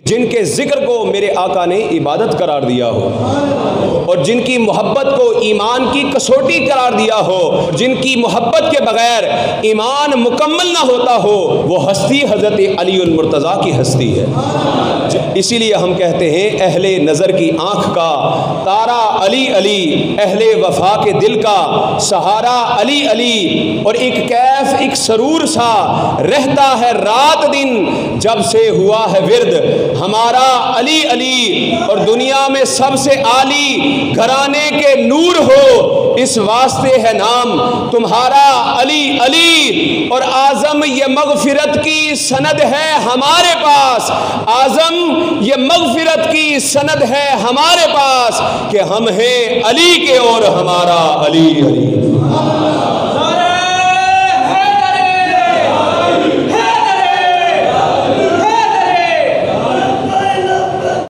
جن کے ذکر کو میرے آقا نے عبادت قرار دیا ہو، اور جن کی محبت کو ایمان کی کسوٹی قرار دیا ہو، جن کی محبت کے بغیر ایمان مکمل نہ ہوتا ہو، وہ ہستی حضرت علی المرتضیٰ کی ہستی ہے۔ اسی لیے ہم کہتے ہیں اہل نظر کی آنکھ کا تارا علی علی، اہل وفا کے دل کا سہارا علی علی، اور ایک کیف ایک سرور سا رہتا ہے رات دن جب سے ہوا ہے ورد ہمارا علی علی، اور دنیا میں سب سے عالی گھرانے کے نور ہو اس واسطے ہے نام تمہارا علی علی، اور اعظم یہ مغفرت کی سند ہے ہمارے پاس، اعظم یہ مغفرت کی سند ہے ہمارے پاس کہ ہم ہیں علی کے اور ہمارا علی علی۔